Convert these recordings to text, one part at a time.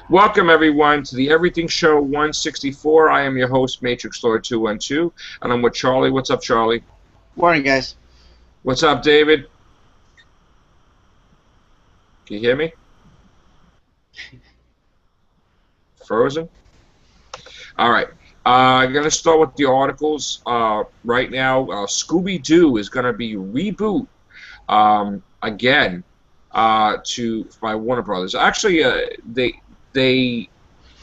Welcome, everyone, to the Everything Show 164. I am your host, Matrix Lord 212, and I'm with Charlie. What's up, Charlie? Morning, guys. What's up, David? Can you hear me? Frozen? All right. I'm going to start with the articles. Right now, ScoobyDoo is going to be reboot again by Warner Brothers. Actually, they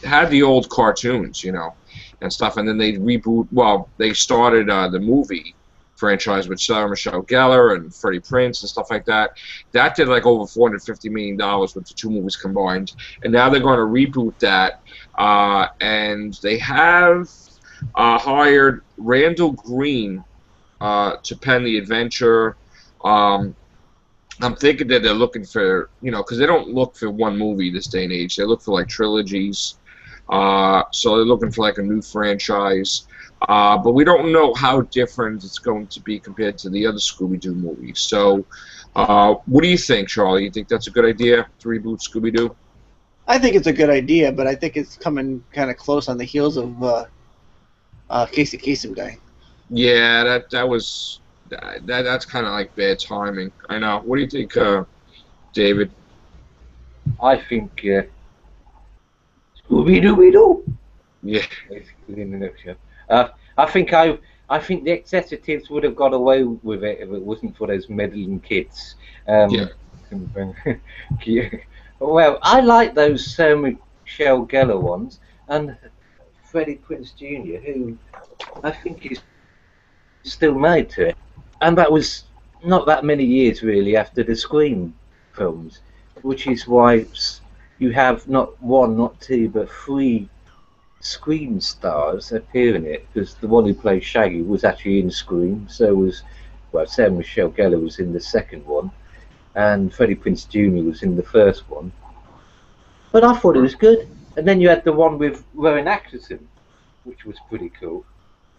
had the old cartoons, and stuff, and then they reboot. Well, they started the movie franchise with Sarah Michelle Gellar and Freddie Prinze and stuff like that. That did like over $450 million with the two movies combined, and now they're going to reboot that. And they have hired Randall Green to pen the adventure. I'm thinking that they're looking for, because they don't look for one movie this day and age. They look for like trilogies. So they're looking for like a new franchise. But we don't know how different it's going to be compared to the other Scooby-Doo movies. So what do you think, Charlie? You think that's a good idea to reboot Scooby-Doo? I think it's a good idea, but I think it's coming kind of close on the heels of Casey Kasem dying. Yeah, that's kind of like bad timing. I know. What do you think, David? I think Scooby-Doo. Yeah. Basically, in the nutshell. I think the executives would have got away with it if it wasn't for those meddling kids. Yeah. Well, I like those Sarah Michelle Gellar ones and Freddie Prinze Jr., who I think is still married to it. And that was not that many years, really, after the Scream films, which is why you have not one, not two, but three Scream stars appear in it, because the one who played Shaggy was actually in Scream, so was, Sarah Michelle Gellar was in the second one, and Freddie Prinze Jr. was in the first one. But I thought it was good. And then you had the one with Rowan Atkinson, which was pretty cool.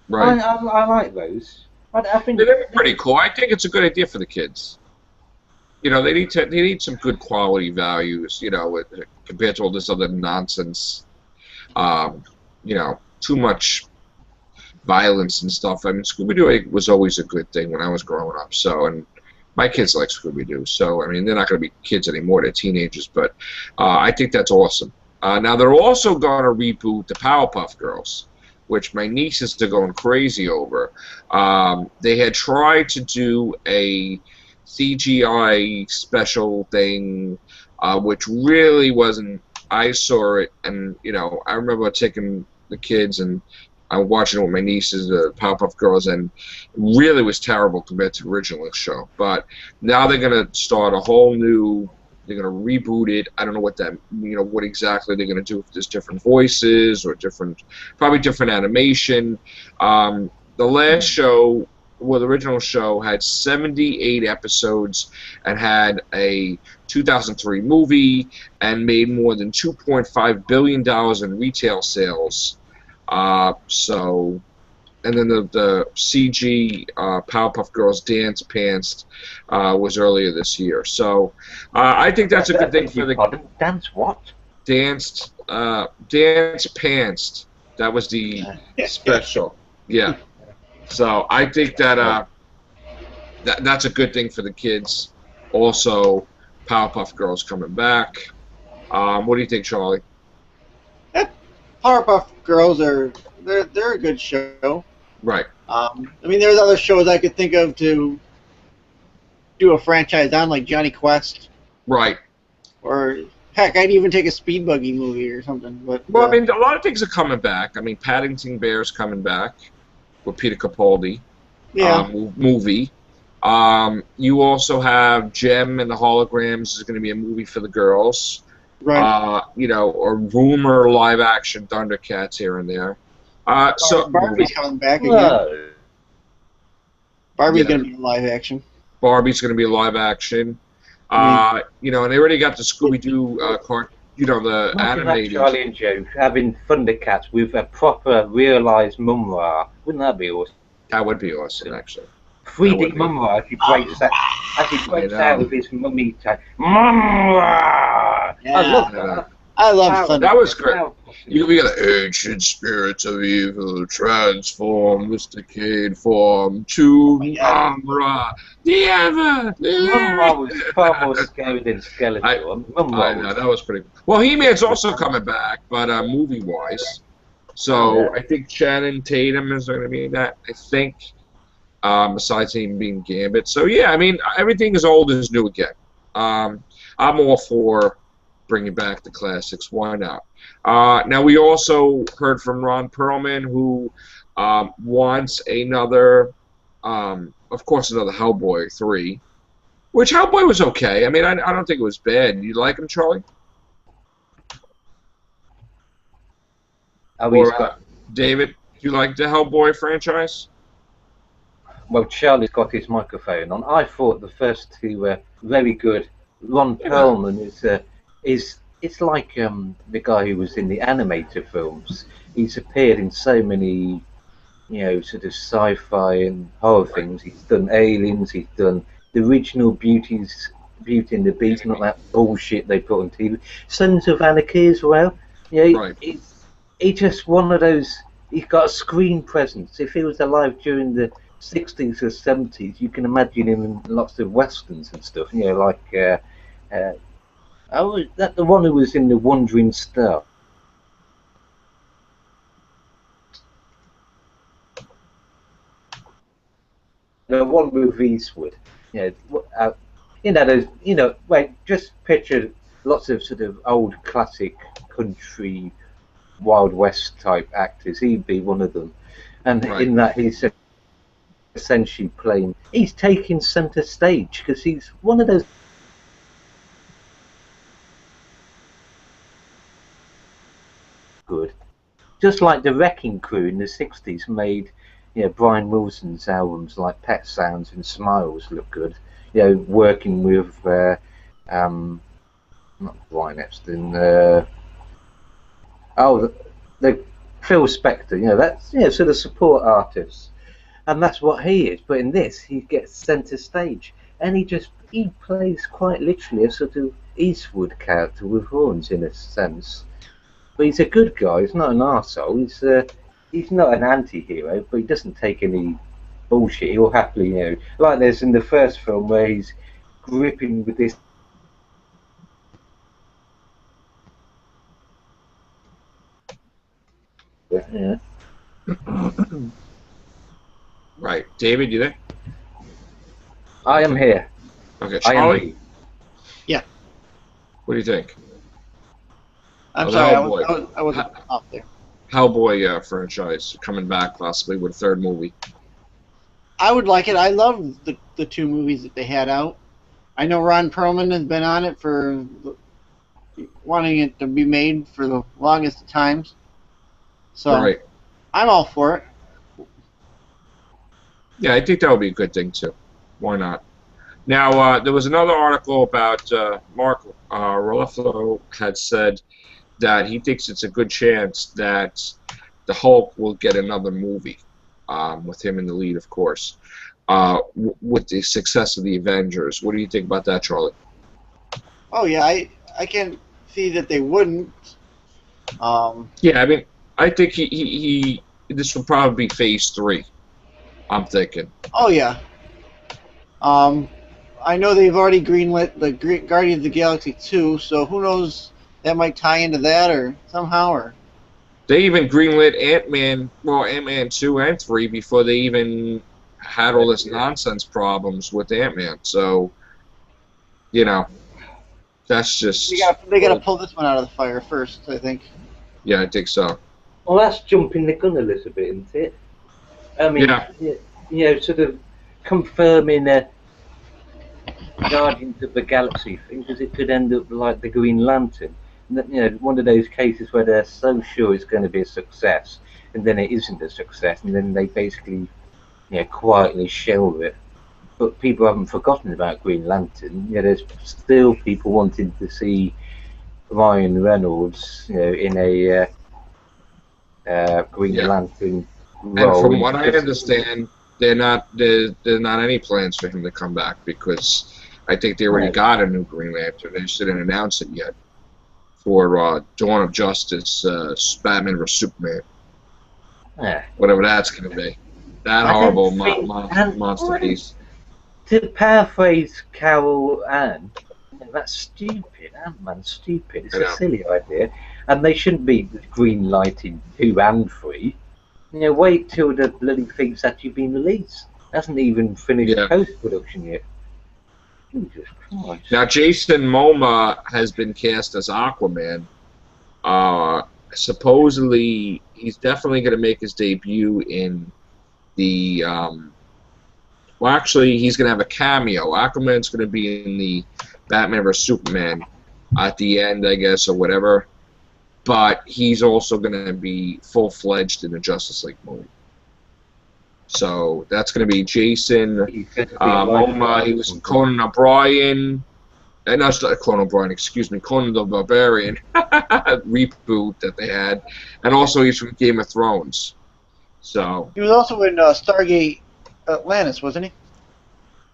Right. I like those. I think they're pretty cool. I think it's a good idea for the kids. They need some good quality values, compared to all this other nonsense. Too much violence and stuff. I mean, Scooby-Doo was always a good thing when I was growing up. So, and my kids like Scooby-Doo. So, I mean, they're not going to be kids anymore. They're teenagers. But I think that's awesome. Now, they're also going to reboot the Powerpuff Girls, which my nieces are going crazy over. They had tried to do a CGI special thing, which really wasn't. I saw it, and I remember taking the kids and I'm watching it with my nieces, the Powerpuff Girls, and it really was terrible compared to the original show. But now they're gonna start a whole new. They're gonna reboot it. I don't know what that, what exactly they're gonna do. If there's different voices or probably different animation. The last show, the original show, had 78 episodes and had a 2003 movie and made more than $2.5 billion in retail sales. And then the CG Powerpuff Girls Dance Pants was earlier this year. So I think that's a good thing for the dance what? Dance Pants. That was the special. Yeah. So I think that that's a good thing for the kids. Also, Powerpuff Girls coming back. What do you think, Charlie? Powerpuff Girls they're a good show. Right. I mean, there's other shows I could think of to do a franchise on, like Johnny Quest. Right. Or heck, I'd even take a Speed Buggy movie or something. But I mean, a lot of things are coming back. I mean, Paddington Bear's coming back with Peter Capaldi. Yeah. Movie. You also have Gem and the Holograms is going to be a movie for the girls. Right. Or rumor live action Thundercats here and there. So Barbie's coming back again. Barbie's going to be live action. Barbie's going to be live action. And they already got the Scooby-Doo the animated. Charlie and Joe having Thundercats with a proper realised Mumra. Wouldn't that be awesome? That would be awesome, actually. 3D Mumra as he breaks out of his mummy type. Mumra! Yeah, I love Yeah. that. I love Thunder. That was great. Powerpuff We got the ancient spirits of evil transform this decayed form to Yeah. Mumra, the ever. Mumra was far more scary than Skeletor. I Mumra know was. that was pretty. Well, He-Man's also coming back, but movie-wise. So Yeah. I think Shannon Tatum is going to be in that. I think, besides him being Gambit. So yeah, I mean everything is old is new again. I'm all for bringing back the classics. Why not? Now we also heard from Ron Perlman, who wants another, of course, another Hellboy 3. Which Hellboy was okay. I mean, I don't think it was bad. You like him, Charlie? Oh, he's Or got. David, do you like the Hellboy franchise? Well, Charlie's got his microphone on. I thought the first two were very good. Ron Yeah. Perlman is it's like the guy who was in the animated films. He's appeared in so many, sort of sci-fi and horror things. He's done Aliens. He's done the original Beauty and the Beast, not that bullshit they put on TV. Sons of Anarchy as well. Right. He's just one of those. He's got a screen presence. If he was alive during the 60s or 70s, you can imagine him in lots of westerns and stuff. Like that the one who was in The Wandering Star. The one with Eastwood. Those. Wait, just picture lots of sort of old classic country Wild West type actors. He'd be one of them, and Right. in that he's essentially playing. He's taking centre stage because he's one of those. Good, just like the Wrecking Crew in the '60s made, Brian Wilson's albums like Pet Sounds and Smiles look good. Working with not Brian Epstein. The Phil Spector. That's sort of support artists. And that's what he is. But in this, he gets centre stage, and he plays quite literally a sort of Eastwood character with horns in a sense. But he's a good guy. He's not an arsehole. He's not an anti-hero, but he doesn't take any bullshit. He'll happily, like there's in the first film where he's gripping with this. Yeah. Right. David, you there? I am here. Okay, I am Charlie, here. what do you think? I'm Oh, sorry, Hellboy. I wasn't off there. Hellboy franchise coming back possibly with a third movie. I would like it. I love the two movies that they had out. I know Ron Perlman has been on it for wanting it to be made for the longest of times. So Right. I'm all for it. Yeah, I think that would be a good thing too. Why not? Now, there was another article about Mark Ruffalo had said that he thinks it's a good chance that the Hulk will get another movie, with him in the lead, of course, with the success of the Avengers. What do you think about that, Charlie? Oh yeah, I can't see that they wouldn't. Yeah, I mean, I think he this will probably be Phase 3. I'm thinking. Oh yeah. I know they've already greenlit the Guardians of the Galaxy 2, so who knows, that might tie into that or somehow. Or They even greenlit Ant-Man 2 and 3 before they even had all this nonsense problems with Ant-Man. So, that's just... they got to pull this one out of the fire first, I think. Yeah, I think so. Well, that's jumping the gun a little bit, isn't it? I mean, sort of confirming a Guardians of the Galaxy thing, because it could end up like the Green Lantern. One of those cases where they're so sure it's going to be a success, and then it isn't a success, and then they basically, quietly shelve it. But people haven't forgotten about Green Lantern. There's still people wanting to see Ryan Reynolds, in a Green Lantern role. And from what I understand, there's not any plans for him to come back, because I think they already got a new Green Lantern. They just didn't announce it yet. for Dawn of Justice, Batman vs Superman, Yeah. whatever that's going to be. That I don't horrible think- and monster what piece. To paraphrase Carol Ann, that's stupid. Ant-Man's stupid. It's I a know. silly idea, and they shouldn't be green lighting 2 and 3. You know, wait till the bloody thing's actually been released. Hasn't even finished Yeah. post-production yet. Jesus Christ. Now, Jason Momoa has been cast as Aquaman. Supposedly, he's definitely going to make his debut in the. Well, actually, he's going to have a cameo. Aquaman's going to be in the Batman vs Superman at the end, I guess, or whatever. But he's also going to be full-fledged in the Justice League movie. So that's going to be Jason He's going to be Momoa. He was Conan O'Brien. No, it's not Conan O'Brien, excuse me. Conan the Barbarian reboot that they had. And also he's from Game of Thrones. So, He was also in Stargate Atlantis, wasn't he?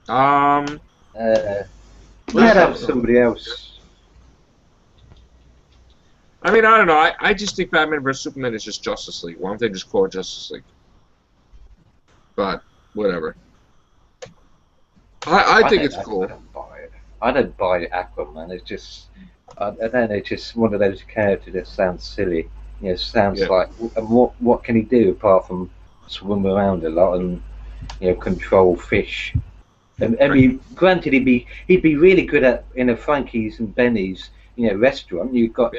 Let's have somebody else. I mean, I don't know. I just think Batman vs Superman is just Justice League. Why don't they just call it Justice League? But whatever. I think it's cool. I don't buy Aquaman. It's just, I don't know. It's just one of those characters that sounds silly. You know, sounds like, and what can he do apart from swim around a lot and, you know, control fish? And I mean, granted, he'd be really good at in a Frankie's and Benny's, you know, restaurant. You've got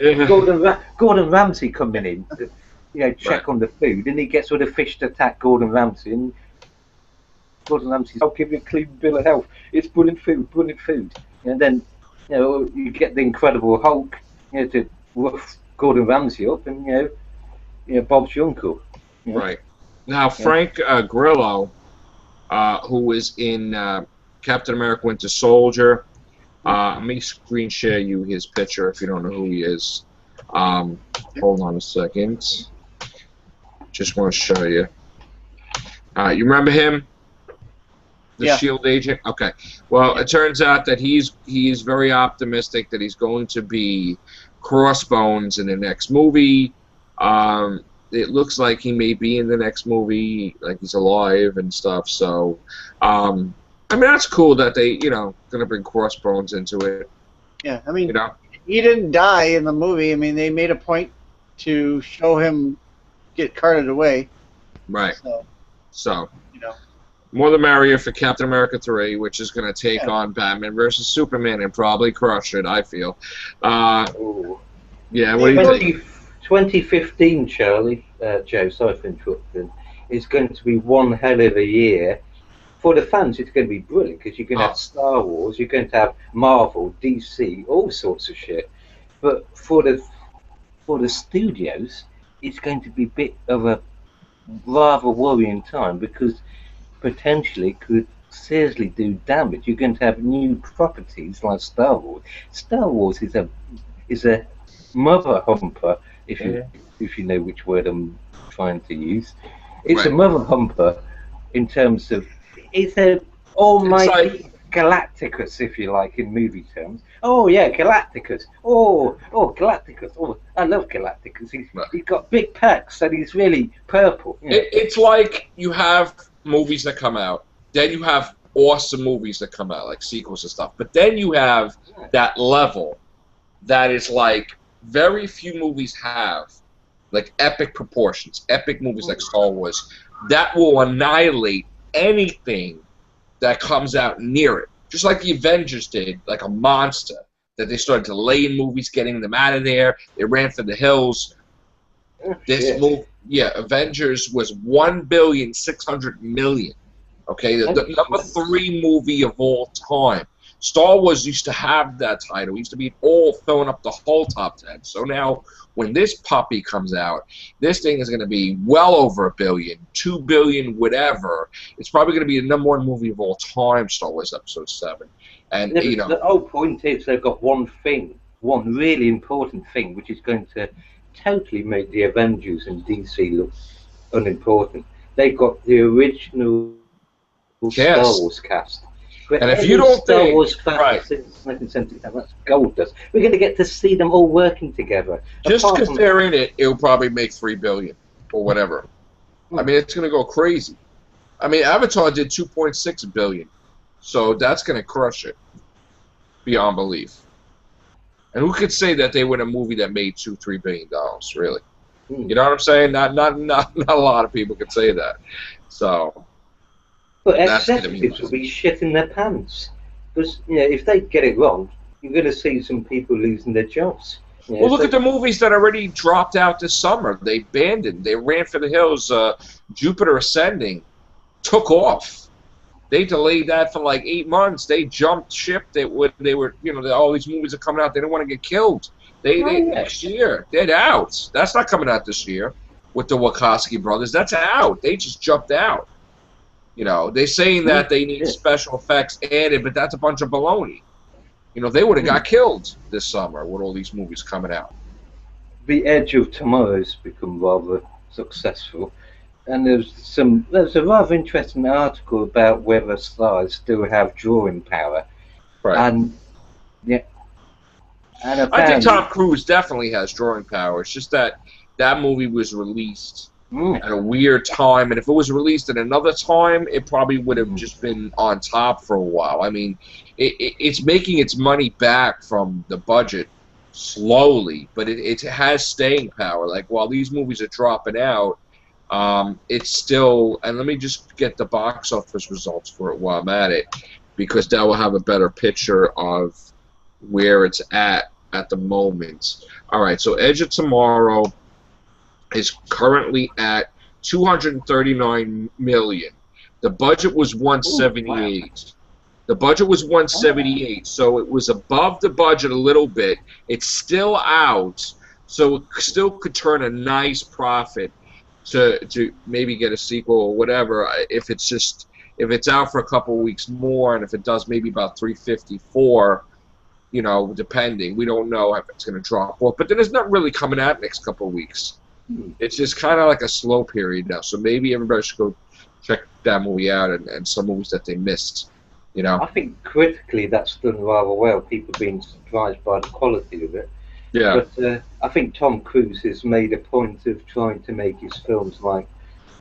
Gordon Ramsay coming in to, you know, check on the food, and he gets all the fish to attack Gordon Ramsay, and Gordon Ramsay's, I'll give you a clean bill of health. It's brilliant food, brilliant food. And then, you know, you get the Incredible Hulk, you know, to rough Gordon Ramsay up, and you know, Bob's your uncle. You know? Right. Now, Frank Grillo, who was in Captain America Winter Soldier, let me screen share you his picture if you don't know who he is. Hold on a second. Just want to show you. You remember him? The SHIELD agent? Okay. Well, it turns out that he's very optimistic that he's going to be Crossbones in the next movie. It looks like he may be in the next movie, like he's alive and stuff. So, I mean, that's cool that they, you know, going to bring Crossbones into it. Yeah, I mean, you know? He didn't die in the movie. I mean, they made a point to show him get carted away. Right. So you know, more the merrier for Captain America 3, which is going to take on Batman versus Superman and probably crush it, I feel. Yeah, what do you think? 2015, Charlie, Joe, sorry for interrupting, is going to be one hell of a year. For the fans, it's going to be brilliant because you're going to have Star Wars, you're going to have Marvel, DC, all sorts of shit. But for the studios, it's going to be a bit of a rather worrying time because potentially could seriously do damage. You're going to have new properties like Star Wars. Star Wars is a mother humper, if you know which word I'm trying to use. It's a mother humper in terms of it's a almighty Galacticus, if you like, in movie terms. Oh yeah, Galacticus. Oh Galacticus. Oh, I love Galacticus. He's got big pecs and he's really purple. You know. It's like you have movies that come out, then you have awesome movies that come out, like sequels and stuff. But then you have that level that is like very few movies have, like epic proportions, epic movies like Star Wars, that will annihilate anything that comes out near it. Just like the Avengers did, like a monster, that they started delaying movies, getting them out of there. They ran for the hills. This movie, Avengers was $1,600,000,000. Okay, the number 3 movie of all time. Star Wars used to have that title. It used to be all filling up the whole top 10. So now, when this puppy comes out, this thing is going to be well over $1 billion, $2 billion, whatever. It's probably going to be the #1 movie of all time, Star Wars Episode 7. And you know, the whole point is they've got one really important thing, which is going to totally make the Avengers and DC look unimportant. They've got the original Star Wars cast. But And if every you don't Star think, Wars fan right, since 1977, that's gold dust. We're going to get to see them all working together. just Apart because from, they're in it, it'll probably make $3 billion or whatever. I mean, it's going to go crazy. I mean, Avatar did $2.6 billion, so that's going to crush it beyond belief. And who could say that they were in a movie that made $2-3 billion? Really, you know what I'm saying? Not a lot of people could say that. So, but that's going to be executives will be shitting their pants because if they get it wrong, you're going to see some people losing their jobs. Well, look at the movies that already dropped out this summer. They abandoned. They ran for the hills. Jupiter Ascending took off. They delayed that for like 8 months. They jumped ship. They were, all these movies are coming out. They didn't want to get killed. Next year, they're out. That's not coming out this year with the Wachowski brothers. That's out. They just jumped out. They're saying that they need special effects added, but that's a bunch of baloney. They would have got killed this summer with all these movies coming out. The Edge of Tomorrow's become rather successful, and there's a rather interesting article about whether stars still have drawing power. Right. And I think Tom Cruise definitely has drawing power. It's just that movie was released at a weird time, and if it was released at another time, it probably would have just been on top for a while. I mean, it's making its money back from the budget slowly, but it has staying power. Like, while these movies are dropping out, it's still, and let me just get the box office results for it while I'm at it, because that will have a better picture of where it's at the moment. All right, so Edge of Tomorrow is currently at $239 million. The budget was $178. Wow. The budget was $178, so it was above the budget a little bit. It's still out, so it still could turn a nice profit to maybe get a sequel or whatever. If it's out for a couple of weeks more, and if it does maybe about 354, depending. We don't know if it's going to drop off, but then there's not really coming out next couple of weeks. It's just kind of like a slow period now, so maybe everybody should go check that movie out and some movies that they missed. I think critically that's done rather well. People being surprised by the quality of it. Yeah. But I think Tom Cruise has made a point of trying to make his films like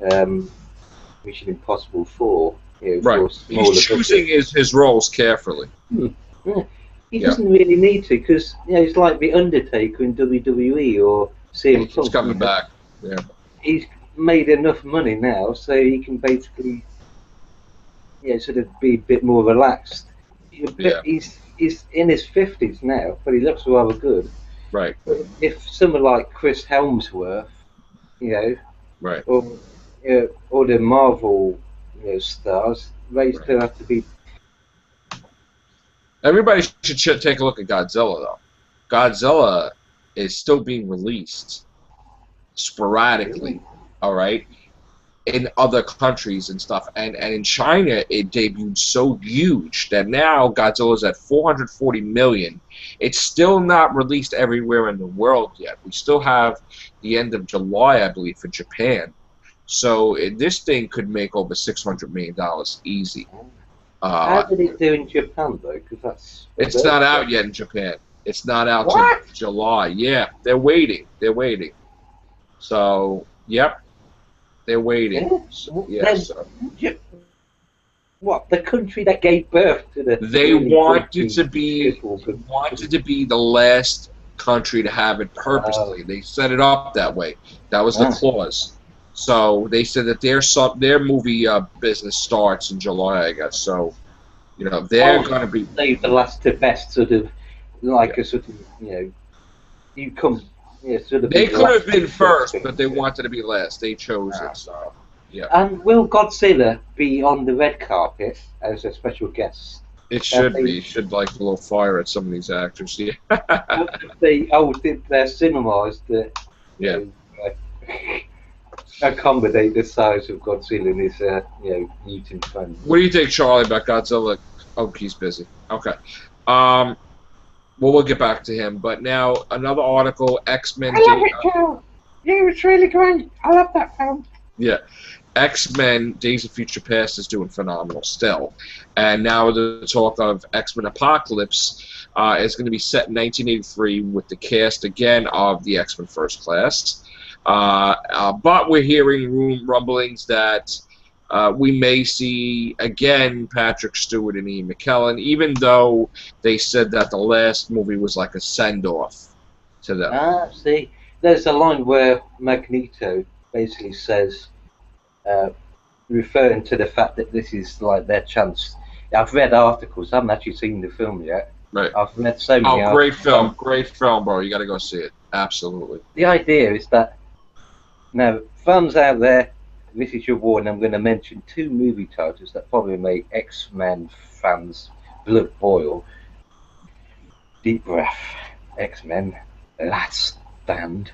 Mission Impossible 4. Right. He's choosing his roles carefully. Yeah. He doesn't really need to, because it's like the Undertaker in WWE or CM Punk. He's coming back. Yeah. He's made enough money now, so he can basically sort of be a bit more relaxed. Yeah. He's in his 50s now, but he looks rather good. Right. But if someone like Chris Hemsworth, right, or the Marvel stars, they still have to be. Everybody should take a look at Godzilla, though. Godzilla is still being released sporadically, all right, in other countries and stuff. And in China, it debuted so huge that now Godzilla's at $440 million. It's still not released everywhere in the world yet. We still have the end of July, I believe, for Japan. So this thing could make over $600 million easy. How did it do in Japan, though? Because it's not out yet in Japan. It's not out till July. Yeah, they're waiting. So, yep, they're waiting. What, the country that gave birth to the? They wanted to be the last country to have it purposely. They set it up that way. That was the clause. So they said that their movie business starts in July, I guess. So, they're going to be save the last to best, sort of like a sort of you come sort of. They could have been first, but they wanted to be last. They chose it. So yeah. And will Godzilla be on the red carpet as a special guest? It should be. It should like blow fire at some of these actors. Yeah. They did their cinemas that accommodate the size of Godzilla and his mutant friend. What do you think, Charlie, about Godzilla? Oh, he's busy. Okay. Well, we'll get back to him. But now another article: XMen. I love it too. Yeah, it's really great. I love that film. Yeah, X-Men Days of Future Past is doing phenomenal still. And now the talk of X-Men Apocalypse is going to be set in 1983 with the cast again of the X-Men First Class. But we're hearing rumblings that we may see again Patrick Stewart and Ian McKellen, even though they said that the last movie was like a send-off to them. See, there's a line where Magneto basically says, referring to the fact that this is like their chance. I've read articles. I haven't actually seen the film yet. Right. I've read so many. Oh, great film, bro! You got to go see it. Absolutely. The idea is that now, fans out there, this is your warning. I'm going to mention 2 movie titles that probably make X-Men fans' blood boil. Deep breath. X-Men. Last Stand.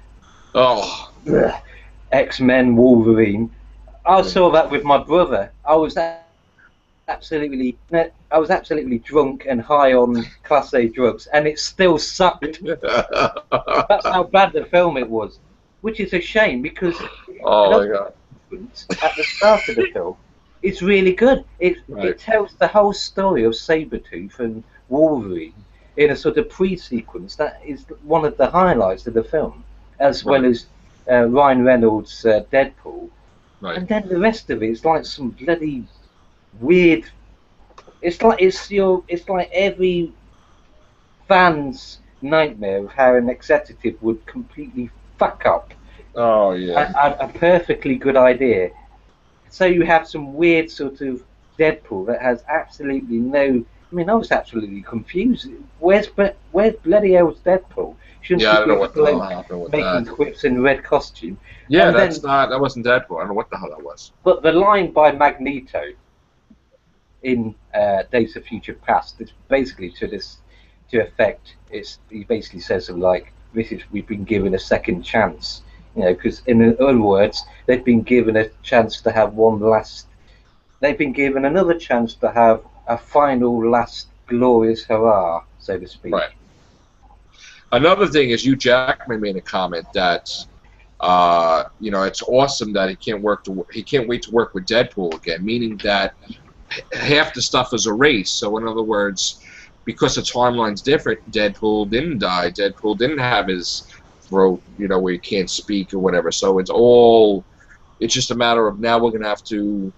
Oh. X-Men Wolverine. I saw that with my brother. I was absolutely drunk and high on Class A drugs, and it still sucked. That's how bad the film it was, which is a shame because oh my God. At the start of the film, it's really good. It tells the whole story of Sabretooth and Wolverine in a sort of pre-sequence that is one of the highlights of the film, as well as Ryan Reynolds' Deadpool. Right. And then the rest of it's like some bloody weird. It's like every fan's nightmare of how an executive would completely fuck up. Oh yeah. A perfectly good idea. So you have some weird sort of Deadpool that has absolutely no. I mean, I was absolutely confused. Where's bloody hell's Deadpool? Shouldn't I don't know what the hell happened with making that. quips in red costume. Yeah, And that wasn't Deadpool. I don't know what the hell that was. But the line by Magneto in Days of Future Past is basically to effect. He basically says something like, we've been given a second chance. You know, because in other words, they've been given a chance to have they've been given another chance to have a final last glorious hurrah, so to speak. Right. Another thing is, Hugh Jackman made a comment that, it's awesome that he can't wait to work with Deadpool again, meaning that half the stuff is erased. So in other words, because the timeline's different, Deadpool didn't die. Deadpool didn't have his throat, where he can't speak or whatever. So it's just a matter of now we're going to have to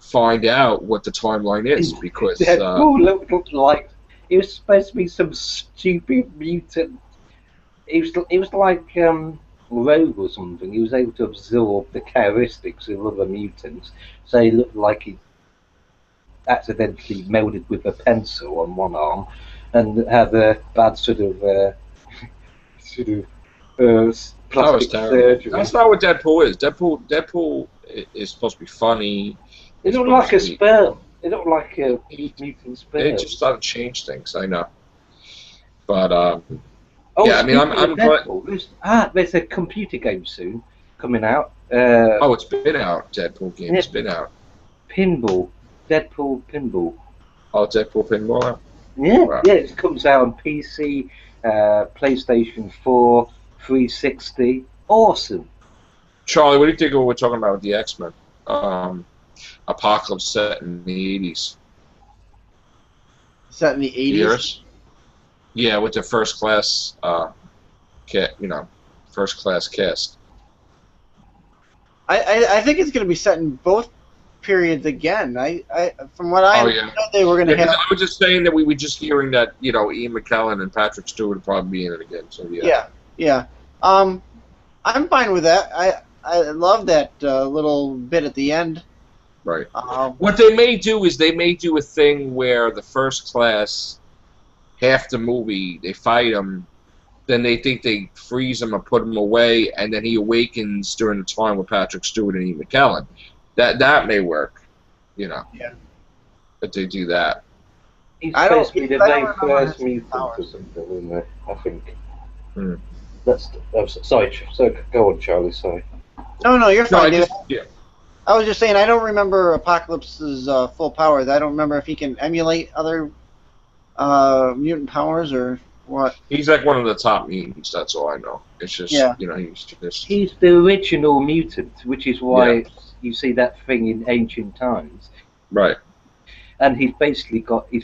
find out what the timeline is, because Deadpool looked like he was supposed to be some stupid mutant. He was like Rogue or something. He was able to absorb the characteristics of other mutants, so he looked like he accidentally melded with a pencil on one arm, and had a bad sort of plastic surgery. That's not what Deadpool is. Deadpool is supposed to be funny. It looked like a sperm. It looked like a mutant sperm. They just started to change things. I know, but yeah. I mean, I'm glad. There's a computer game soon coming out. It's been out. Deadpool game. It's been out. Pinball. Deadpool Pinball. Oh, Deadpool Pinball. Yeah, wow. Yeah. It comes out on PC, PlayStation 4, 360. Awesome. Charlie, what do you think of what we're talking about with the X-Men? Apocalypse set in the 80s. Set in the 80s? Yeah, with the first class, first class cast. I think it's going to be set in both periods again. From what I know, they were going to have. I was just saying that we were just hearing that Ian McKellen and Patrick Stewart would probably be in it again. So yeah. I'm fine with that. I love that little bit at the end. Right. What they may do is they may do a thing where the first class, half the movie, they fight him, then they think they freeze him or put him away, and then he awakens during the time with Patrick Stewart and Ian McKellen. That may work, Yeah. If they do that. He's supposed to be the very first mutant or something, isn't it? I think. Sorry, go on, Charlie. Sorry. No, you're fine. Yeah. I was just saying, I don't remember Apocalypse's full powers. I don't remember if he can emulate other mutant powers or what. He's like one of the top mutants. That's all I know. It's just, he's just. He's the original mutant, which is why you see that thing in ancient times, Right. and he's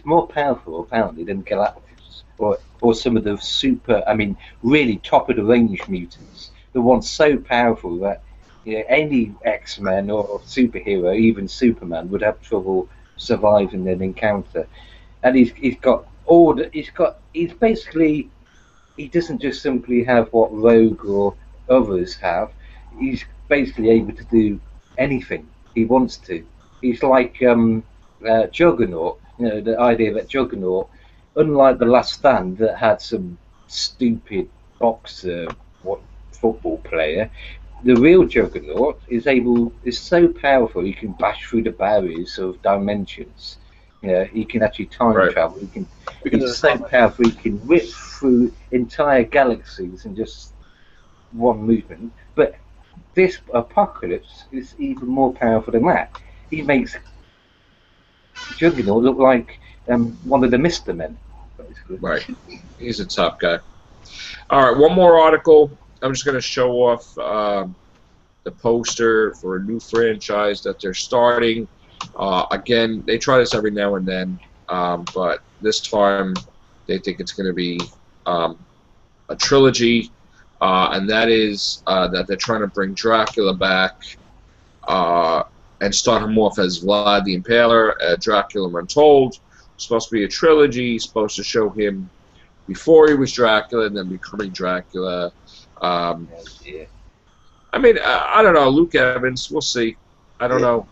more powerful apparently than Galactus or some of the really top of the range mutants. The ones so powerful that any X-Men or superhero, even Superman, would have trouble surviving an encounter. And he doesn't just simply have what Rogue or others have. He's basically able to do anything he wants to. He's like Juggernaut. The idea that Juggernaut, unlike the Last Stand that had some stupid boxer, football player, the real Juggernaut is so powerful he can bash through the barriers of dimensions. He can actually time travel. He's so powerful he can whip through entire galaxies in just one movement. But this Apocalypse is even more powerful than that. He makes Juggernaut look like one of the Mr. Men, basically. Right. He's a top guy. All right, one more article. I'm just going to show off the poster for a new franchise that they're starting. Again, they try this every now and then, but this time they think it's going to be a trilogy, and that is that they're trying to bring Dracula back and start him off as Vlad the Impaler, Dracula Untold. It's supposed to be a trilogy, supposed to show him before he was Dracula and then becoming Dracula. I mean, I don't know. Luke Evans, we'll see. I don't know.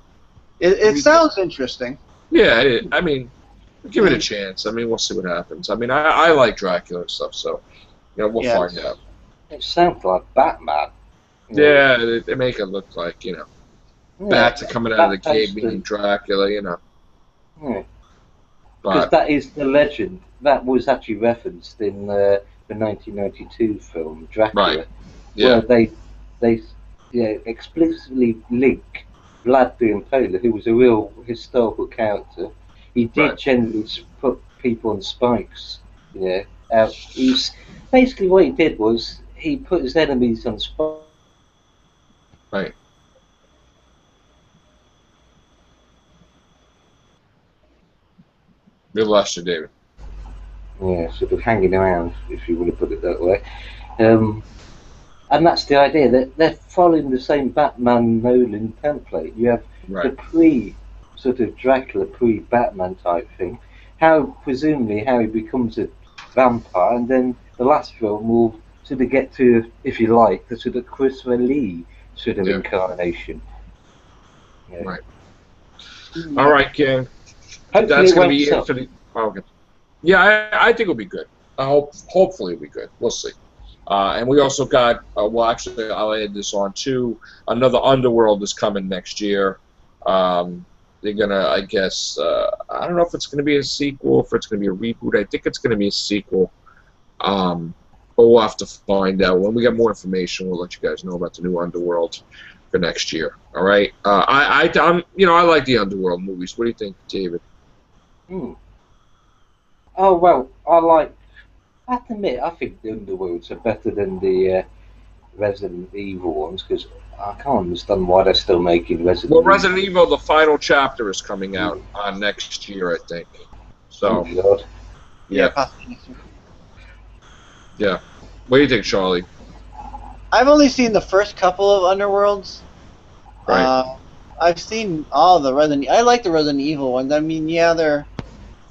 It sounds interesting. Yeah, I mean, give it a chance. I mean, we'll see what happens. I mean, I like Dracula and stuff, so we'll find out. It sounds like Batman. Yeah, they make it look like bats are coming out of the cave being Dracula. Because that is the legend that was actually referenced in the 1992 film Dracula, right? Yeah, where they explicitly link Vlad the Impaler, who was a real historical character. He did generally put people on spikes. He's basically what he did was he put his enemies on spikes. Right. We lost you, David. Yeah, sort of hanging around, if you want to put it that way. And that's the idea, that they're following the same Batman Nolan template. You have the sort of Dracula pre-Batman type thing. Presumably how he becomes a vampire, and then the last film will sort of get to, if you like, the sort of Christopher Lee sort of incarnation. Right. All right, Ken. Hopefully That's going to be it for the... Okay. Yeah, I think it'll be good. Hopefully it'll be good. We'll see. And we also got, well, actually, I'll add this on too. Another Underworld is coming next year. They're gonna, I guess, I don't know if it's gonna be a sequel, if it's gonna be a reboot. I think it's gonna be a sequel. But we'll have to find out. When we get more information, we'll let you guys know about the new Underworld for next year. All right. I like the Underworld movies. What do you think, David? Oh well, I have to admit, I think the Underworlds are better than the Resident Evil ones, because I can't understand why they're still making Resident Evil. Well, Resident Evil, the final chapter is coming out next year, I think. So, yeah. Yeah. What do you think, Charlie? I've only seen the first couple of Underworlds. Right. I've seen all the Resident. I like the Resident Evil ones. I mean, they're.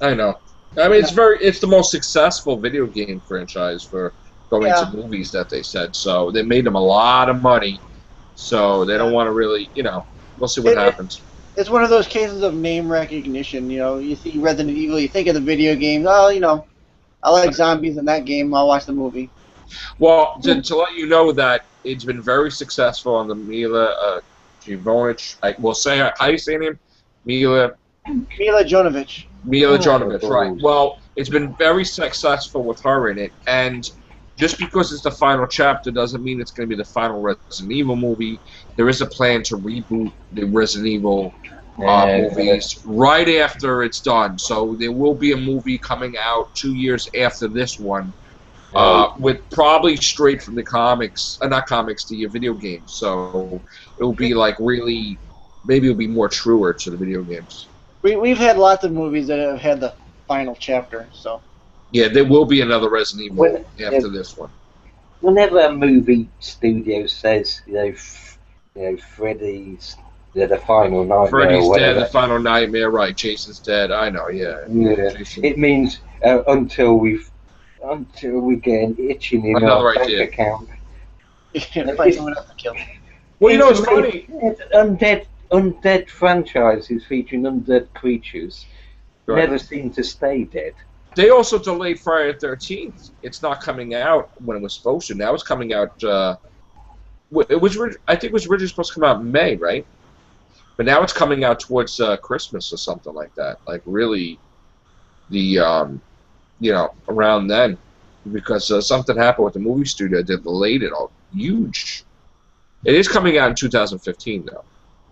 I know. I mean, it's the most successful video game franchise for going to movies that they said. So they made them a lot of money. So they don't want to really, we'll see what happens. It's one of those cases of name recognition. You see Resident Evil, you think of the video game. Oh, I like zombies in that game. I'll watch the movie. Well, to let you know that it's been very successful on the Mila Jovovich. We'll say, how do you say her name? Mila Jovovich. Mila Jovovich, right. Well, it's been very successful with her in it, and just because it's the final chapter doesn't mean it's going to be the final Resident Evil movie. There is a plan to reboot the Resident Evil movies right after it's done. So there will be a movie coming out 2 years after this one, with probably straight from the comics, not comics, the video games. So it will be like really maybe it'll be more truer to the video games. We've had lots of movies that have had the final chapter, so. Yeah, there will be another Resident Evil When- after this one. Whenever a movie studio says, Freddy's the final nightmare, Freddy's or whatever, dead, the final nightmare, right? Jason's dead. I know, yeah. yeah, Jason. it means until we get an itching in Another our bank idea. account. Find someone else to kill. Well, you know, it's funny. Undead franchises featuring undead creatures Right. never seem to stay dead. They also delayed Friday the 13th. It's not coming out when it was supposed to. Now it's coming out. I think it was originally supposed to come out in May, right? But now it's coming out towards Christmas or something like that. Like really, the around then, because something happened with the movie studio that delayed it all. Huge. It is coming out in 2015 though,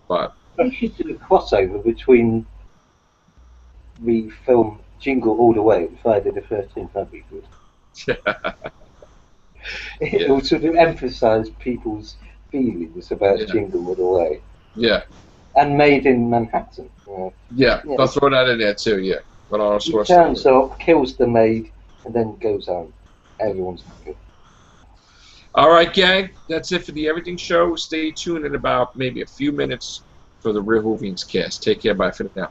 but I should do a crossover between the film Jingle All the Way and Friday the 13th. That'd be good. It will sort of emphasise people's feelings about Jingle All the Way. Yeah. And Made in Manhattan. Yeah, they'll throw that in there too. Yeah, but on He turns up, kills the maid, and then goes home. Everyone's happy. All right, gang. That's it for the Everything Show. Stay tuned in about maybe a few minutes for the Real Hoovians cast. Take care. Bye for now.